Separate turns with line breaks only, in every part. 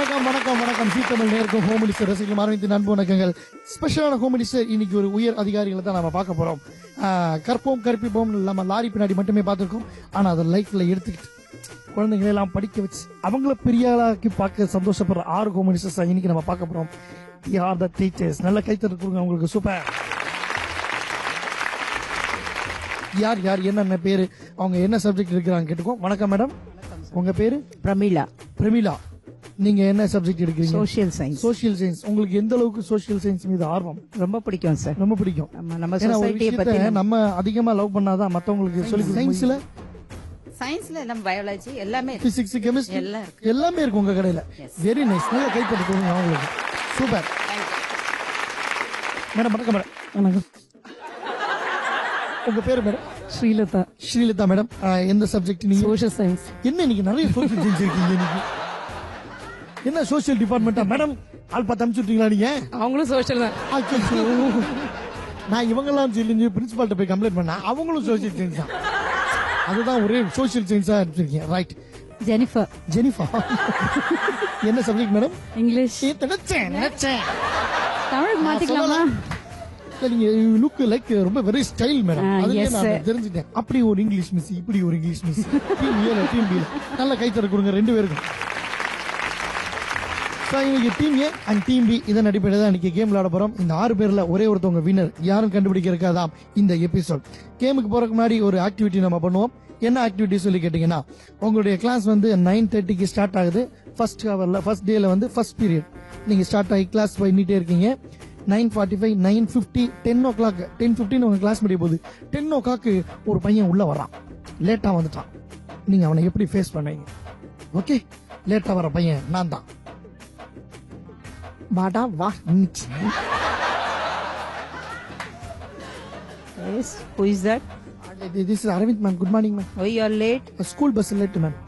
வணக்கம் வணக்கம் வணக்கம் சீத்தமிழ் நேர்க்கும் ஹோம் மினிஸ்டர் ரசிகர்கள் அரவிந்தின் அன்பு வணக்கங்கள். ஸ்பெஷலான ஹோம் மினிஸ்டர் இன்னைக்கு ஒரு உயர் அதிகாரிகளை தான் நம்ம பார்க்க போறோம். கற்போம் கற்பிப்போம் நம்ம லாரி பின்னாடி மட்டுமே பார்த்துருக்கோம். ஆனா அதை லைஃப்ல எடுத்துக்கிட்டு குழந்தைங்களை எல்லாம் படிக்க வச்சு அவங்கள பெரிய ஆளாக்கி பார்க்க சந்தோஷப்படுற 6 ஹோம் மினிஸ்டர்ஸ் இன்னைக்கு நம்ம பார்க்க போறோம். யார் த டீச்சர்ஸ்? நல்ல கைத்தறி கொடுங்க உங்களுக்கு. சூப்பர். யார் யார் என்னென்ன பேரு, அவங்க என்ன சப்ஜெக்ட் இருக்கிறாங்க கேட்டுக்கோம். வணக்கம் மேடம், உங்க பேரு?
பிரமிளா.
பிரமிளா, நீங்க என்ன சப்ஜெக்ட் எடுக்கிறீங்க?
Social science.
Social science. உங்களுக்கு எந்த அளவுக்கு சோஷியல் சயின்ஸ் மீது ஆர்வம்?
ரொம்ப பிடிக்கும் சார்.
ரொம்ப பிடிக்கும்.
நம்ம
ஏன்னா ஒரு
சொசைட்டியை
விஷயத்தை
பத்தி
நம்ம அதிகமா லவ் பண்ணாதான் மத்தவங்களுக்கு சொல்லி.
சயின்ஸ்ல நம்ம பயாலஜி எல்லாமே
பிசிக்ஸ் கெமிஸ்ட்ரி
எல்லாம் இருக்கு.
எல்லாமே இருக்கு உங்க கடையில. Very nice. நல்ல கைத்தறி கொடுங்க அவங்களுக்கு. Super madam. வணக்கம் மேடம்.
வணக்கம்.
உங்க பேரு மேடம்?
ஸ்ரீலதா.
ஸ்ரீலதா மேடம், எந்த சப்ஜெக்ட் நீங்க?
Social science.
என்ன இன்னைக்கு நிறைய சோஷியல் சயின்ஸ் இருக்கீங்க இன்னைக்கு? என்ன சோஷியல் டிபார்ட்மெண்டா மேடம்? ஆள் பார்த்து அனுப்பிச்சுட்டீங்களா நீங்க?
அவங்களும் சோஷியல் தான்.
அச்சச்சோ. நான் இவங்கெல்லாம் சொல்லி பிரின்சிபால்ட்ட போய் கம்ப்ளைண்ட் பண்ணா அவங்களும் சோஷியல் சயின்ஸ் தான். அதுதான் ஒரே சோஷியல் சயின்ஸா எடுத்துருக்கீங்க. ரைட்.
ஜெனிஃபர்.
ஜெனிஃபர், என்ன சப்ஜெக்ட் மேடம்?
இங்கிலீஷ்.
நினைச்சேன்.
தமிழுக்கு மாத்திக்கலாமா?
நீங்க லுக் லைக் ரொம்ப வெரி ஸ்டைல் மேடம். அதுலயே
yes,
நான்
sir.
தெரிஞ்சுட்டேன். அப்படி ஒரு இங்கிலீஷ் மிஸ், இப்படி ஒரு இங்கிலீஷ் மிஸ். டீம் ஏல டீம் பி. நல்ல கைத்தற கொடுங்க ரெண்டு பேருக்கும். இன்னைக்கு team A and team B இதன் அடிப்படையில் தான் இன்னைக்கு கேம் விளையாட போறோம். இந்த 6 பேர்ல ஒரே ஒருத்தவங்க வின்னர். யாரும் கண்டுபிடிக்கிறதுக்காதான் இந்த எபிசோட். கேமுக்கு போறதுக்கு முன்னாடி ஒரு ஆக்டிவிட்டி நம்ம பண்ணுவோம். என்ன ஆக்டிவிட்டி சொல்லி கேட்டீங்கன்னா, உங்களுடைய கிளாஸ் வந்து 9:30க்கு ஸ்டார்ட் ஆகுது. ஃபர்ஸ்ட் ஹவர்ல ஃபர்ஸ்ட் டேல வந்து ஃபர்ஸ்ட் பீரியட் நீங்க ஸ்டார்ட் ஆகி கிளாஸ் பண்ணிட்டே இருக்கீங்க. 9:45, 9:50, 10 o'clock, 10:15 உங்க கிளாஸ் முடிய போகுது. 10 o'clock ஒரு பையன் உள்ள வரான், லேட்டா வந்துட்டான். நீங்க அவனை எப்படி ஃபேஸ் பண்ணுவீங்க? ஓகே, லேட்டா வர பையன் நான் தான். வாடா வா.
Yes, who is that?
This is Arvind ma'am. Good morning ma'am.
Why you are late?
School bus late ma'am.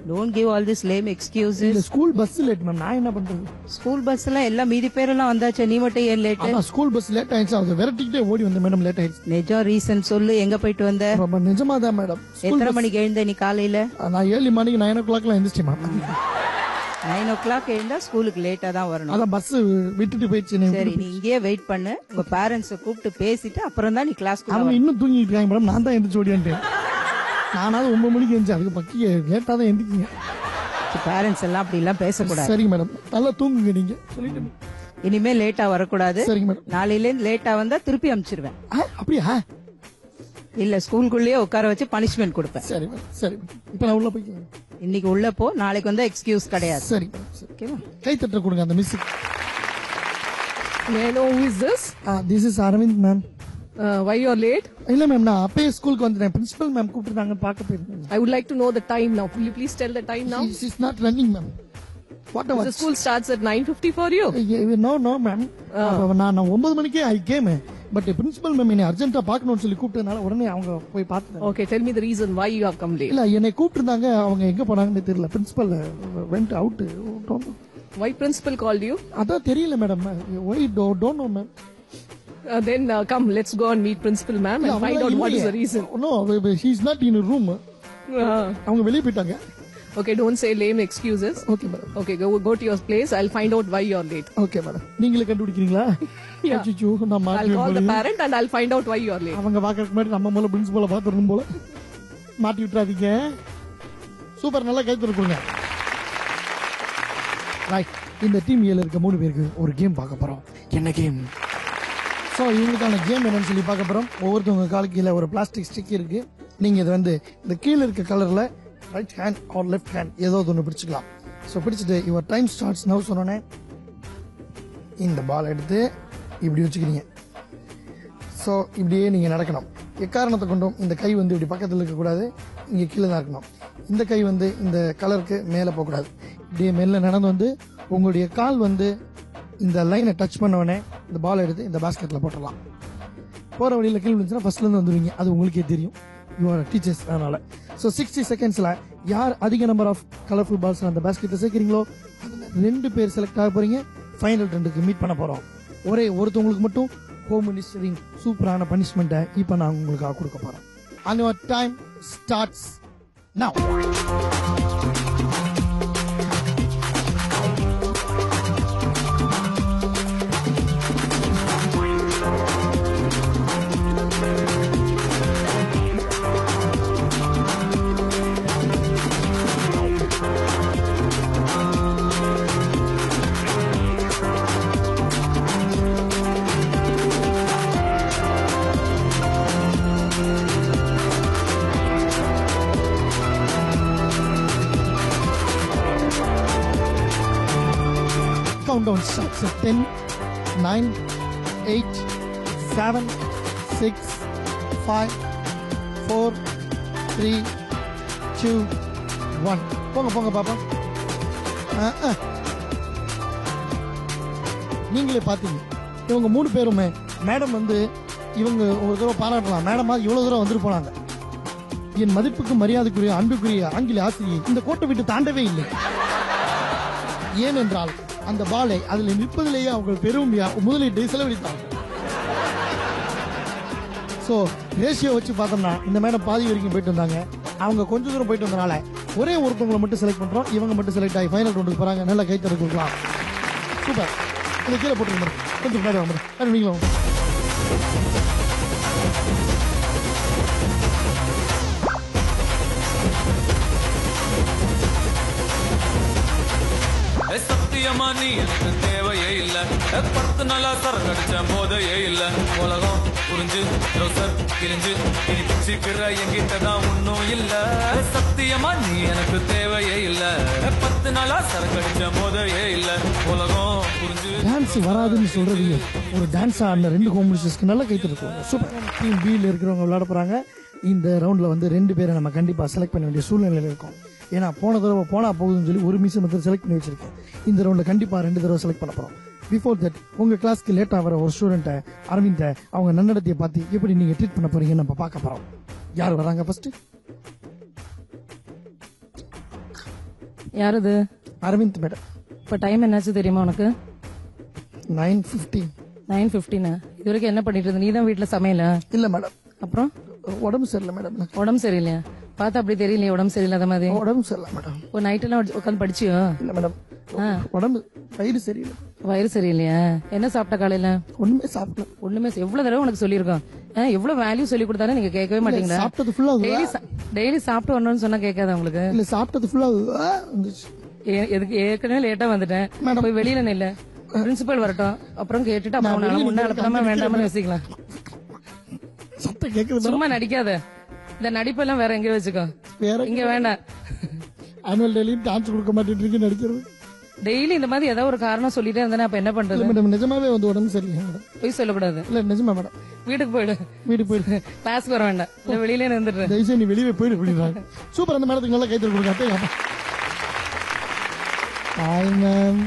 Don't give all this lame
இல்ல
excuses.
School bus late ma'am. நான் என்ன பண்றது?
ஸ்கூல் பஸ்ல எல்லாம் மீதி பேரெல்லாம் வந்தாச்சு, நீ மட்டும் ஏன் லேட்?
அதான் ஸ்கூல் பஸ் லேட் ஆயிடுச்சு. அதை விரட்டிக்கிட்டே ஓடி வந்த மேடம். லேட் ஆயிடுச்சு.
நிஜம் ரீசன் சொல்லு, எங்க போயிட்டு வந்த?
ரொம்ப நிஜமா தான் மேடம்.
எத்தனை மணிக்கு எழுந்த நீ காலையில?
நான் ஏர்லி மார்னிங் 9 o'clockலாம் எந்திரிச்சேன் மேம்.
9 o'clock எழுந்தா ஸ்கூலுக்கு லேட்டா தான் வரணும்.
அதான் பஸ் விட்டுட்டு போயிடுச்சு.
சரி, நீ இங்கேயே வெயிட் பண்ணு. உங்க பேரண்ட்ஸ கூப்பிட்டு பேசிட்டு அப்புறம் தான் நீ கிளாஸ்க்கு
அவங்க இன்னும் தூங்கிட்டு இருக்காங்க மேடம். நான் தான் எந்திரிச்சு ஓடியான்ட்டேன். நானாவது 9 மணிக்கு எந்திரிச்சு. அதுக்கு பக்கி லேட்டா தான் எந்திரிக்கீங்க.
பேரண்ட்ஸ் எல்லாம் அப்படி எல்லாம் பேசக்கூடாது.
சரிங்க மேடம். நல்லா தூங்குங்க நீங்க. சொல்லிட்டு
இனிமே லேட்டா வரக்கூடாது.
சரிங்க மேடம்.
நாளையில இருந்து லேட்டா வந்தா திருப்பி அனுப்பிச்சிருவேன்.
அப்படியா?
இல்ல, ஸ்கூலுக்குள்ளேயே உட்கார வச்சு பனிஷ்மெண்ட் கொடுப்பேன்.
சரி மேடம். சரி மேடம். இப்ப நான் உள்ள போய்க்கிறேன்.
இன்னைக்கு உள்ள போ, நாளைக்கு வந்தா எக்ஸ்கியூஸ் கிடையாது.
சரி மேடம். சரி.
ஓகேவா?
கை தட்ட கொடுங்க அந்த miss.
May I know who is this?
This is Aravind ma'am.
Why you are late?
இல்ல மேம், நான் அப்பயே ஸ்கூலுக்கு வந்துட்டேன். பிரின்சிபல் மேம் கூப்பிட்டுருந்தாங்க, பார்க்க போயிருந்தேன்.
I would like to know the time now. Will you please tell the time now?
This is not running ma'am. What
The school starts at 9:50 for you.
No ma'am. நான் 9 மணிக்கே I came. But principal ma'am என்னை அர்ஜென்ட்டா பார்க்கணும்னு சொல்லி கூப்பிட்டதுனால உடனே அவங்க போய் பார்த்துட்டாங்க.
Okay, tell me the reason why you have come late.
இல்ல, என்னை கூப்பிட்டுருந்தாங்க. அவங்க எங்க போனாங்கன்னு தெரியல. Principal went out.
Why principal called you?
அதான் தெரியல madam. Why don't know ma'am.
Then come, let's go and meet principal ma'am and find out what is the reason.
No, he is not in a room. அவங்க வெளிய போயிட்டாங்க.
Okay, don't say lame excuses.
Okay madam.
Okay, go to your place. I'll find out why you are late.
Okay madam. நீங்களே கண்டுபிடிக்கிறீங்களா?
Yeah.
அச்சச்சோ, நான்
I'll
மாட்டி
call the
விட்டுறேன்.
parent and I'll find out why you are late.
அவங்க பார்க்கறதுக்கு முன்னாடி நம்ம முதல்ல பிரின்சிபலை பார்த்துடணும் போல. மாட்டி விட்டுறாதீங்க. சூப்பர். நல்லா கை தட்டுங்க. ரைட். இந்த டீம் ஏல இருக்க 3 பேருக்கு ஒரு கேம் பார்க்க போறோம். என்ன கேம்? ஸோ இவங்களுக்கான கேம் என்னன்னு சொல்லி பார்க்க போறோம். ஒவ்வொருத்தவங்க காலுக்கு கீழே ஒரு பிளாஸ்டிக் ஸ்டிக் இருக்கு. நீங்க இது வந்து இந்த கீழே இருக்க கலர்ல right hand are left hand ஏதோ ஒன்று பிடிச்சிக்கலாம். ஸோ பிடிச்சிட்டு யுவர் டைம் ஸ்டார்ட்ஸ் நவ் சொன்னோன்னே இந்த பால் எடுத்து இப்படி வச்சுக்கிறீங்க. ஸோ இப்படியே நீங்க நடக்கணும். எக்காரணத்தை கொண்டும் இந்த கை வந்து இப்படி பக்கத்தில் இருக்கக்கூடாது, இங்கே கீழே தான் இருக்கணும். இந்த கை வந்து இந்த கலருக்கு மேலே போகக்கூடாது. இப்படியே மேலே நடந்து வந்து உங்களுடைய கால் வந்து இந்த லைனை டச் பண்ண உடனே இந்த பால் எடுத்து இந்த பாஸ்கெட்ல போட்டுடலாம். போற வழியில் கீழே விழுந்துச்சுன்னா ஃபர்ஸ்ட்ல இருந்து வந்துருவீங்க. அது உங்களுக்கே தெரியும். யுவர் டீச்சர்ஸ் அதனால. ஸோ 60 செகண்ட்ஸ்ல யார் அதிக நம்பர் ஆஃப் கலர்ஃபுல் பால்ஸ் அந்த பாஸ்கெட்டை சேர்க்கிறீங்களோ 2 பேர் செலக்ட் ஆக போறீங்க. ஃபைனல் 2க்கு மீட் பண்ண போறோம். ஒருத்தவங்களுக்கு மட்டும் ஹோம் மினிஸ்டரின் சூப்பரான பனிஷ்மெண்ட்டை இப்போ நான் உங்களுக்கு கொடுக்க போறேன். And your time starts now. Countdown starts 10 9 8 7 6 5 4 3 2 1 போங்க போங்க பாப்பா. நீங்களே பாத்தீங்க இவங்க 3 பேருமே மேடம் வந்து இவங்க ஒரு தடவை பாராட்டலாம், மேடமா இவ்வளவு தூரம் வந்துட்டு போனாங்க. என் மதிப்புக்கு மரியாதைக்குரிய அன்புக்குரிய ஆங்கில ஆசிரியை இந்த கோட்டை விட்டு தாண்டவே இல்லை. ஏனென்றால் அந்த பாலை அதில் நிற்பதிலேயே அவங்க பெரும் முதலீட்டை செலவழித்தார்கள். சோ ரேஷியோ வச்சு பார்த்தோம்னா இந்த மேடம் பாதி வரைக்கும் போயிட்டு வந்தாங்க. அவங்க கொஞ்ச தூரம் போயிட்டு வந்தனால ஒரே ஒருத்தவங்களை மட்டும் செலக்ட் பண்றோம். இவங்க மட்டும் செலக்ட் ஆகி ஃபைனல் ரவுண்டுக்கு போறாங்க. நல்ல கைத்தறி கொடுக்கலாம். சூப்பர். இதை கீழே போட்டு கொஞ்சம் முன்னாடி வாங்க. நீங்களும்
சத்தியமா நீ எனக்கு தேவையே இல்ல, 10 நாளா சரக்கடிச்ச போதையே இல்ல. உலகம் புரிஞ்சு ரோசர் கிழிஞ்சு இனி பிச்சுக்கிற எங்கிட்டதான் ஒன்னும் இல்ல. சத்தியமா நீ எனக்கு தேவையே இல்ல, 10 நாளா சரக்கடிச்ச போதையே இல்ல. உலகம் புரிஞ்சு
டான்ஸ் வராதுன்னு சொல்றது ஒரு டான்ஸ் ஆடின 2 காம்படிஷன்ஸ்க்கு நல்லா கைத்திருக்கோம். சூப்பர். டீம் பியில் இருக்கிறவங்க விளையாட போறாங்க. இந்த ரவுண்ட்ல வந்து 2 பேரை நம்ம கண்டிப்பா செலக்ட் பண்ண வேண்டிய சூழ்நிலையில இருக்கும். ஏன்னா போன தடவை போனா போகுதுன்னு சொல்லி ஒரு மிஸ் மட்டும் செலக்ட் பண்ணி வச்சிருக்கேன். இந்த ரவுண்ட்ல கண்டிப்பா 2 தடவை செலக்ட் பண்ண போறோம். பிஃபோர் தட் உங்க கிளாஸ்க்கு லேட்டா வர ஒரு ஸ்டூடெண்ட்டை அரவிந்தை அவங்க நன்னடத்தையை பார்த்து எப்படி நீங்க ட்ரீட் பண்ண போறீங்கன்னு நம்ம பார்க்க போறோம். யார் வராங்க ஃபர்ஸ்ட்?
யார் அது?
அரவிந்த் மேடம்.
இப்ப டைம் என்னாச்சு தெரியுமா உனக்கு?
9:15.
9:15. இது வரைக்கும் என்ன பண்ணிட்டு இருந்த? நீதான் வீட்டுல சமையல?
இல்ல மேடம்.
அப்புறம்
உடம்பு சரியில்லை மேடம்.
உடம்பு சரியில்லையா? பார்த்தா அப்படி தெரியலையே உடம்பு சரியில்லாத மாதிரி.
உடம்பு சரியில்லை மேடம்.
ஒரு நைட் எல்லாம் உட்காந்து படிச்சியோ?
இல்ல மேடம், உடம்பு வயிறு சரியில்லை.
வயிறு சரியில்லையா? என்ன சாப்பிட்ட காலையில?
ஒண்ணுமே சாப்பிடல.
ஒண்ணுமே எவ்வளவு தடவை உனக்கு சொல்லியிருக்கோம். எவ்வளவு வேல்யூ சொல்லி கொடுத்தாலும் நீங்க கேட்கவே மாட்டீங்களா?
சாப்பிட்டது ஃபுல்லா
டெய்லி சாப்பிட்டு வரணும்னு சொன்னா கேட்காத உங்களுக்கு?
இல்ல சாப்பிட்டது ஃபுல்லா இருந்துச்சு.
எதுக்கு ஏற்கனவே லேட்டா வந்துட்டேன். போய் வெளியில நில்ல, பிரின்சிபல் வரட்டும், அப்புறம் கேட்டுட்டு அப்புறம் முன்ன அனுப்பாம வேண்டாமனு யோசிக்கலாம்.
சத்தம் கேக்குது.
சும்மா நடிக்காத. இந்த நடிப்பெல்லாம் வேற எங்கேயும் வச்சுக்கோ.
வேற
இங்க வேண்டாம்.
ஆனுவல் டேலி டான்ஸ் கொடுக்க மாட்டேன்னு நடிக்கிறது.
டெய்லி இந்த மாதிரி ஏதாவது ஒரு காரணம் சொல்லிட்டே இருந்தா அப்ப என்ன பண்றது?
மேடம் நிஜமாவே வந்து உடம்பு சரியில்லை மேடம்.
போய் சொல்லக்கூடாது.
இல்ல நிஜமா மேடம்.
வீட்டுக்கு போயிடு.
வீட்டுக்கு போயிடு.
கிளாஸ்க்கு வர வேண்டாம். இல்ல வெளியிலே நின்றுட்டு.
தயவுசெய்து நீ வெளியே போயிடு அப்படின்றாங்க. சூப்பர். அந்த மேடத்துக்கு நல்லா கைத்தறி கொடுக்க. Hi ma'am,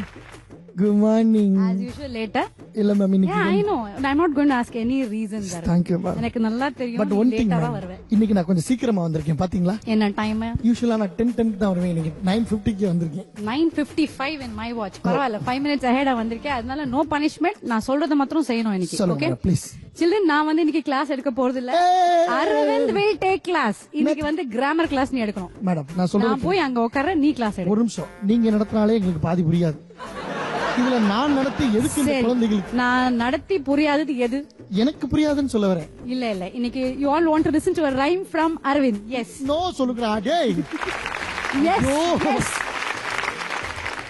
good morning.
As usual later.
இல்ல மேம் இன்னைக்கு
Yeah, I know. I'm not going to ask any reason there.
Thank you ma'am.
எனக்கு நல்லா தெரியும்.
பட் ஒன் திங்
லேட்டா வருவேன்.
இன்னைக்கு நான் கொஞ்சம் சீக்கிரமா வந்திருக்கேன் பாத்தீங்களா?
என்ன டைம்?
யூசுவலா நான் 10:10 தான் வருவேன். இன்னைக்கு 9:50க்கு வந்திருக்கேன்.
9:55 in my watch. பரவாயில்ல, 5 minutes ahead வந்திருக்கேன். அதனால நோ பனிஷ்மெண்ட். நான் சொல்றத மாத்திரம் செய்யணும் இன்னைக்கு.
சொல்லுங்க
ஓகே
ப்ளீஸ்.
சில்ட்ரன், நான் வந்து இன்னைக்கு கிளாஸ் எடுக்க போறது இல்ல. Aravind will take class. இன்னைக்கு வந்து கிராமர் கிளாஸ் நீ எடுக்கணும்.
மேடம் நான் சொல்றேன்.
நான் போய் அங்க உட்கார, நீ கிளாஸ் எடு.
ஒரு நிமிஷம். நீங்க நடத்தினாலே எங்களுக்கு பாதி புரியாது. இதுல நான் நடத்தி எதுக்கு இந்த குழந்தைகளுக்கு?
நான் நடத்தி புரியாதது எது?
எனக்கு புரியாதுன்னு சொல்ல வரேன்.
இல்ல இன்னைக்கு you all want to listen to a rhyme from Arvind. Yes.
No சொல்லுங்கடா டேய்.
Yes.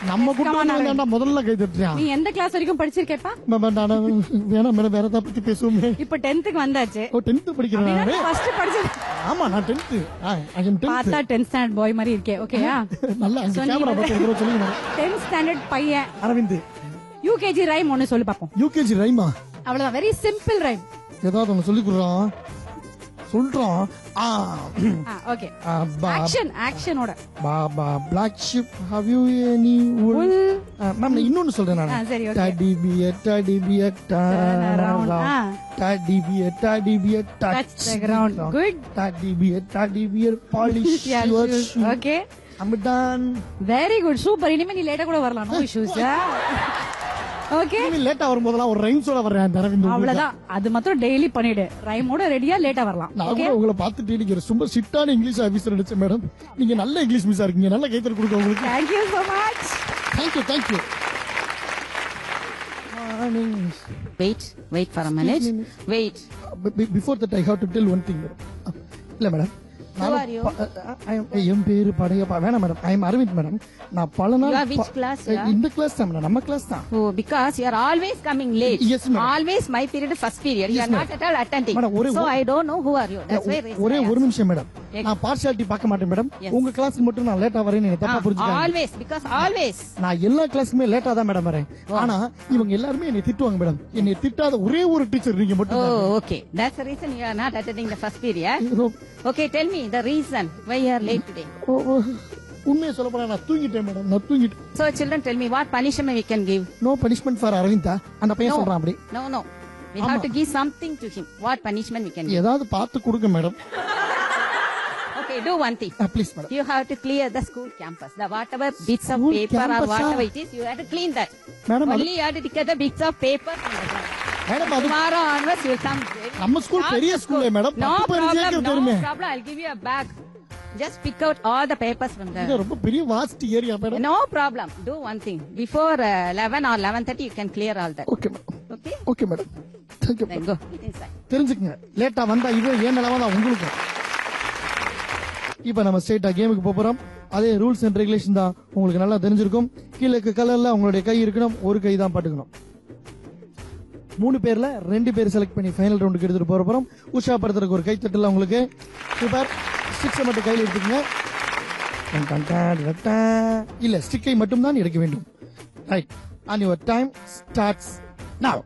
நம்ம கூட்டம்ல முதல்ல கை தட்டுறியா?
நீ எந்த கிளாஸ் வரைக்கும் படிச்சிருக்கேப்பா?
வேணாம் மேடம், வேற ஏதாவது பத்தி பேசுவோமே.
இப்ப 10th க்கு வந்தாச்சு.
ஓ 10th படிக்கிறேன்.
ஃபர்ஸ்ட் படிச்சது.
ஆமா நான் 10th. I am 10th.
பார்த்தா 10th ஸ்டாண்டர்ட் பாய் மாதிரி இருக்கே. ஓகேயா?
நல்லா அந்த கேமரா பத்தி ஒரு சொல்லுங்க.
10th ஸ்டாண்டர்ட் பையன்
அரவிந்த்.
UKG ரைம் ஒன்னு சொல்லி பாப்போம்.
UKG ரைமா?
அவ்வளவுதான், வெரி சிம்பிள் ரைம்.
ஏதாவது ஒன்னு சொல்லி குடுறோம். சொல்றோம்.
ஓகே. ஆக்ஷனோட.
Baa baa black sheep have you any wool? Ma'am இன்னொன்னு சொல்றேன் நான்.
சரி okay.
teddy bear teddy bear touch
the ground. Good.
teddy bear polish your shoe.
Okay.
I'm done.
Very good. Super. இனிமே நீ லேட்டா கூட வரலாம். No issues. ஓகே.
நீ லேட்டா வரும்போதெல்லாம் ஒரு ரைம்ஸோட வரேன் அரவிந்த்.
அவ்வளவுதான். அது மட்டும் டெய்லி பண்ணிடு. ரைமோட ரெடியா லேட்டா வரலாம்.
நான் கூட உங்களை பார்த்துட்டு நீங்க ரொம்ப ஸ்ட்ரிக்ட்டான இங்கிலீஷ் ஆபீசர் நினைச்சேன் மேடம். நீங்க நல்ல இங்கிலீஷ் மிஸ்ஸா இருக்கீங்க. நல்ல கைத்தறி கொடுங்க உங்களுக்கு.
Thank you so much.
Thank you. Morning.
Wait for a minute. Wait.
Before that I have to tell one thing. இல்ல மேடம்,
are you?
என் பேரு படையப்பா. வேணாம் madam, I am Aravind madam. நான் பல நாள்
You are which class, yeah?
இந்த class தான் madam, நம்ம கிளாஸ் தான்.
Oh, because you are always coming late.
Yes, madam.
Always my period, first period. You
Yes,
are not at all attending.
Madam,
So I don't know who are you. That's why
ஒரே ஒரு நிமிஷம் madam, நான் partiality பார்க்க மாட்டேன் madam. உங்க கிளாஸ்க்கு மட்டும் நான் லேட்டா வரேன்னு நீங்க தப்பா புரிஞ்சுக்காதீங்க.
always, because always.
நான் எல்லா கிளாஸ்க்குமே லேட்டா தான் மேடம் வரேன். ஆனா இவங்க எல்லாருமே என்னை திட்டுவாங்க மேடம். என்னை திட்டாத ஒரே ஒரு டீச்சர் நீங்க மட்டும் தான்.
Oh, okay. That's the reason you are not attending the first period. Okay, tell me the reason why you are late today.
உண்மையை சொல்ல போனா நான் தூங்கிட்டேன் மேடம், நான் தூங்கிட்டேன்.
So children, tell me what punishment we can give.
No punishment for அரவிந்தா. அந்த பையன் சொல்றான் அப்படி.
No. We have to give something to him. What punishment we can give?
ஏதாவது பார்த்து கொடுங்க madam.
Okay, do one thing.
Please madam.
You have to clear the school campus. The whatever bits of
School
paper or
campus,
whatever
ah?
it is, you have to clean that.
Madam,
Only you have to get the bits of paper from the ground.
Madam அது
Tomorrow onwards you will come.
நம்ம school பெரிய ஸ்கூல்ல madam.
No
10 பேர்
problem.
சேர்க்க
No
தெரியுமே.
problem. I'll give you a bag. Just pick out all the papers from
இது
there.
ரொம்ப பெரிய vast area madam.
No problem. Do one thing. Before 11 or 11:30, you can clear all that.
Okay madam.
Okay?
Okay madam. Thank you.
Then go. Get inside.
தெரிஞ்சுக்கங்க, லேட்டா வந்தா இது ஏன் நிலவா தான் உங்களுக்கு. இப்ப நம்ம ஸ்ட்ரைட்டா கேமுக்கு போறோம். அதே ரூல்ஸ் அண்ட் ரெகுலேஷன் தான் உங்களுக்கு நல்லா தெரிஞ்சிருக்கும். கீழ இருக்க கலர்ல உங்களுடைய கை இருக்கணும், ஒரு கை தான் பட்டுக்கணும். 3 பேர்ல 2 பேர் செலக்ட் பண்ணி ஃபைனல் ரவுண்டுக்கு எடுத்துட்டு போறோம். உற்சாகப்படுத்துறதுக்கு ஒரு கை தட்டல உங்களுக்கு. சூப்பர். ஸ்டிக்ஸை மட்டும் கையில் எடுத்துக்கங்க. இல்ல, ஸ்டிக்கை மட்டும் தான் எடுக்க வேண்டும். Right. And your time starts now.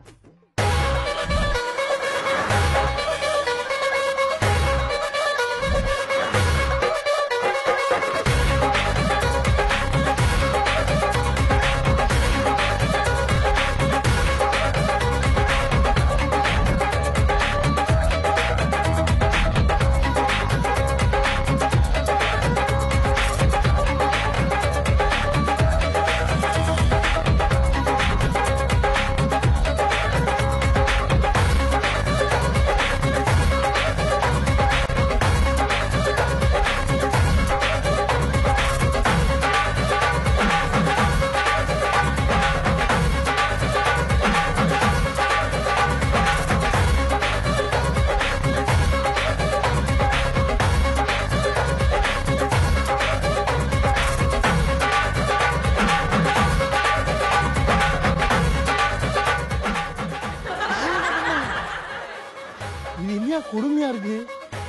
இது இல்லையா கொடுமையா இருக்கு.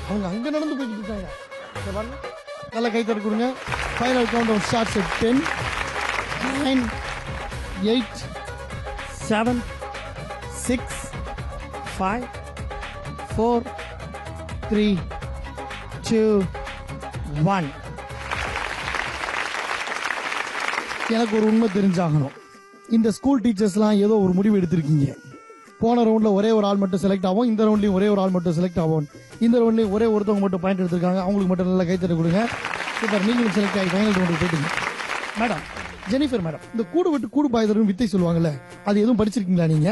அவங்க அங்க நடந்து போய்கிட்டு இருக்காங்க. இங்க பாருங்க, நல்ல கை தட்டி கொடுங்க. Final countdown starts at 10, 9, 8, 7, 6, 5, 4, 3, 2, 1. எனக்கு ஒரு உண்மை தெரிஞ்சாகணும். இந்த ஸ்கூல் டீச்சர்ஸ்லாம் ஏதோ ஒரு முடிவு எடுத்திருக்கீங்க. போன ரவுண்ட்ல ஒரே ஒரு ஆள் மட்டும் செலக்ட் ஆகும், இந்த ரவுண்ட்லயும் ஒரே ஒரு ஆள் மட்டும் செலக்ட் ஆகும். இந்த ரவுண்ட்லயும் ஒரே ஒருத்தவங்க மட்டும் பாயிண்ட் எடுத்திருக்காங்க. அவங்களுக்கு மட்டும் நல்லா கைத்தட்ட கொடுங்க. சூப்பர். நீங்களும் செலக்ட் ஆகி ஃபைனல் ரவுண்டுக்கு போயிட்டீங்க. மேடம், ஜெனிஃபர் மேடம், இந்த கூடு விட்டு கூடு பாய்தரும் வித்தை சொல்லுவாங்கல்ல, அது எதுவும் படிச்சிருக்கீங்களா நீங்க?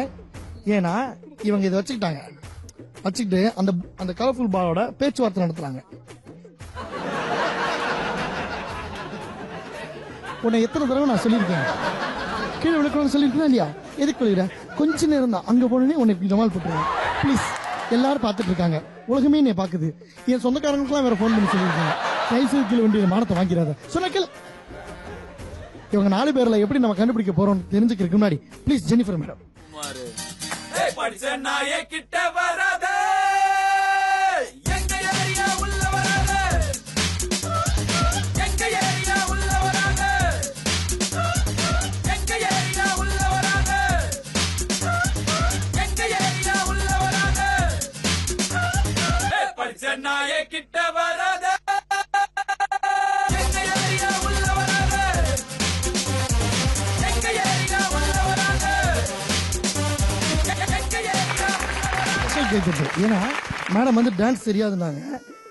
ஏன்னா இவங்க இதை வச்சுக்கிட்டு அந்த கலர்ஃபுல் பாலோட பேச்சுவார்த்தை நடத்துறாங்க. உன்னை எத்தனை தடவை நான் சொல்லியிருக்கேன், கீழே விழுக்கணும்னு சொல்லியிருக்கேன் இல்லையா? எதுக்கு விழுகிற? கொஞ்ச நேரம் தான், அங்க போனே உன்னை ஜமால் போட்டுருவேன் ப்ளீஸ். எல்லாரும் பார்த்துட்டு இருக்காங்க, உலகமே என்னை பாக்குது. என் சொந்தக்காரங்களுக்குலாம் வேற போன் பண்ணி சொல்லியிருக்காங்க, கைசு கீழே வண்டிய மானத்தை வாங்கிறாத சொன்னக்கில். இவங்க 4 பேர்ல எப்படி நம்ம கண்டுபிடிக்க போறோம் தெரிஞ்சுக்கிறதுக்கு முன்னாடி ப்ளீஸ் ஜெனிஃபர் மேடம்.
படிச்ச நாயே கிட்ட வராத, எங்க ஏரியா உள்ள வராத, எங்க ஏரியா உள்ள வராத, எங்க ஏரியா உள்ள வராத, எங்க ஏரியா உள்ள வராத, படிச்ச நாயே கிட்ட வராத, எங்க ஏரியா உள்ள வராத, எங்க ஏரியா உள்ள வராத.
ஏன்னா மேடம் வந்து டான்ஸ் தெரியாதுன்னாங்க,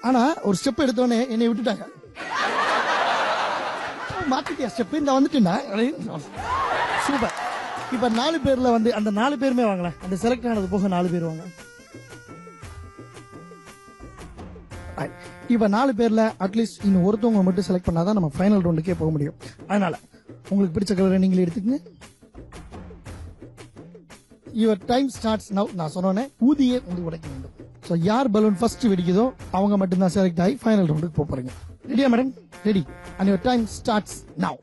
ஆனா ஒரு ஸ்டெப் எடுத்தோடனே என்னை விட்டுட்டாங்க. மாத்திட்டியா ஸ்டெப்? இந்த வந்துட்டேன்னா சூப்பர். இப்ப 4 பேர்ல வந்து அந்த 4 பேருமே வாங்கல, அந்த செலக்ட் ஆனது போக 4 பேர் வாங்க. இப்ப 4 பேர்ல அட்லீஸ்ட் இன்னும் ஒருத்தவங்க மட்டும் செலக்ட் பண்ணாதான் நம்ம ஃபைனல் ரவுண்டுக்கே போக முடியும். அதனால உங்களுக்கு பிடிச்ச கலரை நீங்களே எடுத்துக்கங்க. Your time starts now. நான் சொன்னேனே ஊதியே வந்து உடைக்க வேண்டும். சோ யார் பலூன் ஃபர்ஸ்ட் வெடிக்குதோ அவங்க மட்டும்தான் செலக்ட் ஆகி ஃபைனல் ரவுண்டுக்கு போறீங்க. ரெடியா madam? Ready. And your time starts நவ.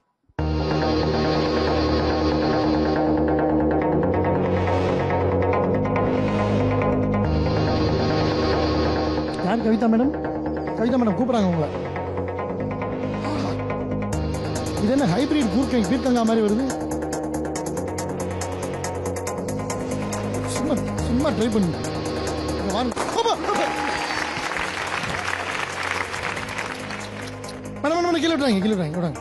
யார்? கவிதா மேடம். கவிதா மேடம் கூப்பிடுறாங்க உங்களை. இது என்ன ஹைபிரிட் பீர்க்கங்கா மாதிரி வருது? சும்மா ட்ரை பண்ணுங்க. மேடம் கீழே விட்டாங்க.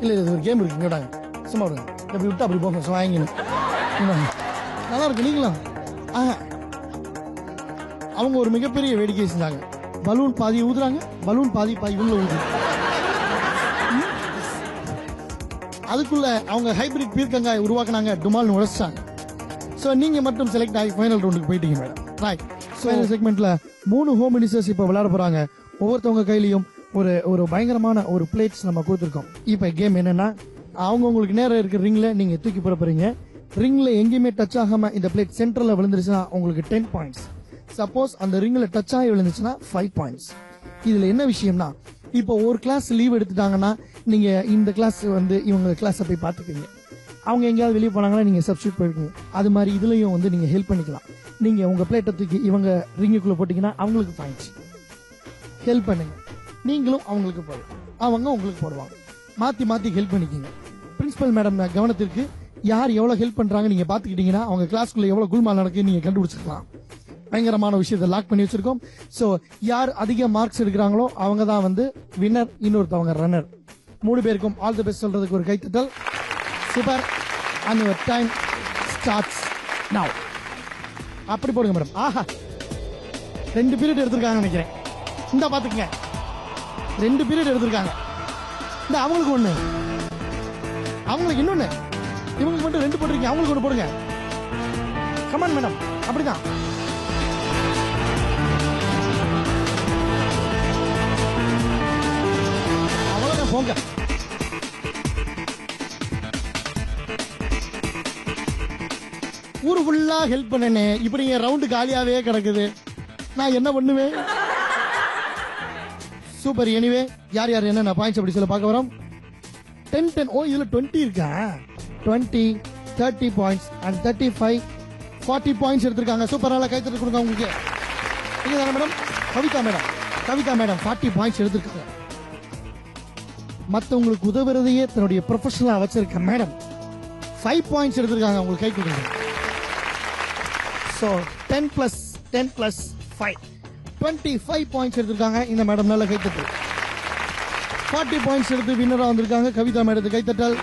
இல்ல இது ஒரு கேம் இருக்கு, இங்க விடாங்க. சும்மா விடுங்க. அப்படி விட்டு அப்படி போங்க. வாங்கிங்க. நல்லா இருக்கு. நீங்களா? அவங்க ஒரு மிகப்பெரிய வேடிக்கை செஞ்சாங்க. பலூன் பாதி ஊதுறாங்க, பலூன் பாதி இவங்கள ஊது. அதுக்குள்ள அவங்க ஹைபிரிட் பீர்க்கங்காய் உருவாக்குனாங்க, டுமால்னு உழைச்சாங்க. சோ நீங்க மட்டும் செலக்ட் ஆகி ஃபைனல் ரவுண்டுக்கு போயிட்டீங்க மேடம். ரைட். சோ இந்த செக்மெண்ட்ல 3 ஹோம் மினிஸ்டர்ஸ் இப்ப விளையாட போறாங்க. ஒவ்வொருத்தவங்க கையிலயும் ஒரு பயங்கரமான ஒரு பிளேட்ஸ் நம்ம கொடுத்துருக்கோம். இப்ப கேம் என்னன்னா, அவங்க உங்களுக்கு நேரம் இருக்கிற ரிங்ல நீங்க தூக்கி போட போறீங்க. ரிங்ல எங்கேயுமே டச் ஆகாம இந்த பிளேட் சென்டர்ல விழுந்துருச்சுன்னா உங்களுக்கு 10 பாயிண்ட்ஸ். சப்போஸ் அந்த ரிங்ல டச் ஆகி விழுந்துச்சுன்னா 5 பாயிண்ட்ஸ். இதுல என்ன விஷயம்னா, இப்போ ஒரு கிளாஸ் லீவ் எடுத்துட்டாங்கன்னா நீங்க இந்த கிளாஸ் வந்து இவங்க கிளாஸ் போய் பாத்துக்கீங்க. அவங்க எங்கேயாவது வெளியே போனாங்கன்னா நீங்க சப்ஸ்டியூட் போயிருக்கீங்க. அது மாதிரி இதுலயும் வந்து நீங்க ஹெல்ப் பண்ணிக்கலாம். நீங்க உங்க பிளேட்டை தூக்கி இவங்க ரிங்குக்குள்ள போட்டீங்கன்னா அவங்களுக்கு பாயிண்ட்ஸ். ஹெல்ப் பண்ணுங்க. நீங்களும் அவங்களுக்கு போடுங்க, அவங்க உங்களுக்கு போடுவாங்க. மாத்தி மாத்தி ஹெல்ப் பண்ணிக்கீங்க. பிரின்சிபல் மேடம் கவனத்திற்கு, யார் எவ்வளவு ஹெல்ப் பண்றாங்க நீங்க பாத்துக்கிட்டீங்கன்னா அவங்க கிளாஸ்க்குள்ள எவ்வளவு குல்மால் நடக்கு நீங்க கண்டுபிடிச்சிருக்கலாம். பயங்கரமான விஷயத்தை லாக் பண்ணி வச்சிருக்கோம். சோ யார் அதிக மார்க்ஸ் எடுக்கிறாங்களோ அவங்க தான் வந்து வின்னர், இன்னொருத்தவங்க ரன்னர். 3 பேருக்கும் ஆல் தி பெஸ்ட் சொல்றதுக்கு ஒரு கைத்தட்டல். Super. And your time starts நவ. அப்படி போடுங்க மேடம். ஆஹா, 2 பீரியட் எடுத்திருக்காங்க நினைக்கிறேன். இந்த பாத்துக்கங்க, 2 பீரியட் எடுத்திருக்காங்க. இந்த அவங்களுக்கு 1, அவங்களுக்கு இன்னொன்னு, இவங்களுக்கு மட்டும் 2 போட்டிருக்கீங்க, அவங்களுக்கு 1 போடுங்க. Come on madam. அப்படிதான். அவ்வளவுதான், போங்க. ஊரு ஃபுல்லா ஹெல்ப் பண்ணனே, இப்படி ரவுண்டு காலியாவே கிடக்குது. நான் என்ன பண்ணுவேன்? சூப்பர். எனிவே யார் யார் என்னென்ன பாயிண்ட்ஸ் அப்படி சொல்ல பார்க்க வரோம். 10. ஓ இதுல 20 இருக்கா? 20, 30 பாயிண்ட்ஸ் அண்ட் 35, 40 பாயிண்ட்ஸ் எடுத்திருக்காங்க. சூப்பர். நல்லா கைத்தட்டு கொடுங்க உங்களுக்கு. நீங்க தானே மேடம்? கவிதா மேடம் 40 பாயிண்ட்ஸ் எடுத்திருக்காங்க. மத்தவங்களுக்கு உதவுறதையே தன்னுடைய ப்ரொஃபஷனலா வச்சிருக்க மேடம் 5 பாயிண்ட்ஸ் எடுத்திருக்காங்க. உங்களுக்கு கை கொடுங்க. So 10 plus 5, 25 பாயிண்ட்ஸ் எடுத்திருக்காங்க இந்த மேடம். நல்ல கைத்தட்டல். 40 பாயிண்ட்ஸ் எடுத்து வின்னரா வந்திருக்காங்க கவிதா மேடத்துக்கு கைத்தட்டல்.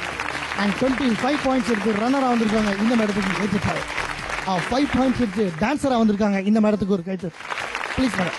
அண்ட் 25 பாயிண்ட்ஸ் எடுத்து ரன்னரா வந்திருக்காங்க இந்த மேடத்துக்கு கைத்தட்டல். 5 பாயிண்ட்ஸ் எடுத்து டான்சரா வந்திருக்காங்க இந்த மேடத்துக்கு ஒரு கைத்தட்டல். Please madam.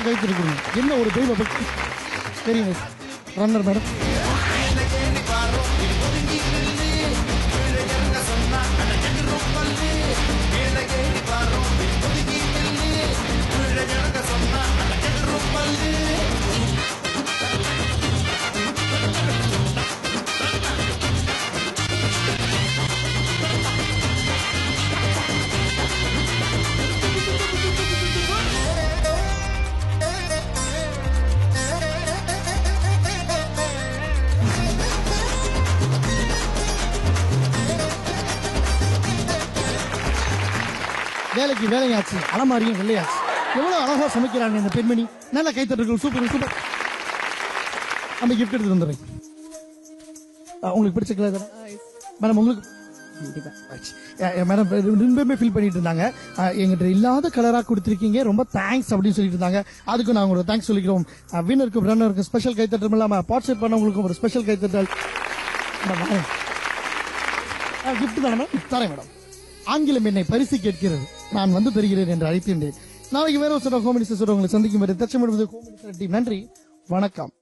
கைத்திருக்கீங்க. என்ன ஒரு தெய்வ பக்தி. Very nice. Runner madam. வேலைக்கு வேலையாச்சு, அலமாரியும் வெள்ளையாச்சு. எவ்வளவு அழகா சமைக்கிறாங்க இந்த பெண்மணி. நல்ல கைத்தட்டுகள். Super super. நம்ம கிஃப்ட் எடுத்து வந்துடுறேன். உங்களுக்கு பிடிச்ச கலர் மேடம்? உங்களுக்கு மேடம் ரொம்பவே ஃபீல் பண்ணிட்டு இருந்தாங்க. எங்கிட்ட இல்லாத கலரா கொடுத்திருக்கீங்க, ரொம்ப தேங்க்ஸ் அப்படின்னு சொல்லிட்டு இருந்தாங்க. அதுக்கு நான் உங்களுக்கு தேங்க்ஸ் சொல்லிக்கிறோம். வின்னருக்கும் ரன்னருக்கும் ஸ்பெஷல் கைத்தட்டல் இல்லாம பார்ட்டிசிபேட் பண்ணவங்களுக்கும் ஒரு ஸ்பெஷல் கைத்தட்டல். கிஃப்ட் தானே மேடம்? தரேன் மேடம். ஆங்கிலம் என்னை பரிசு கேட்கிறது, நான் வந்து தருகிறேன் என்று அழைத்தேன். நாளைக்கு வேற ஒரு சில ஹோம் மினிஸ்டர் உங்களை சந்திக்கும் வரை தச்சமிடுவது ஹோம் மினிஸ்டர் டீம். நன்றி, வணக்கம்.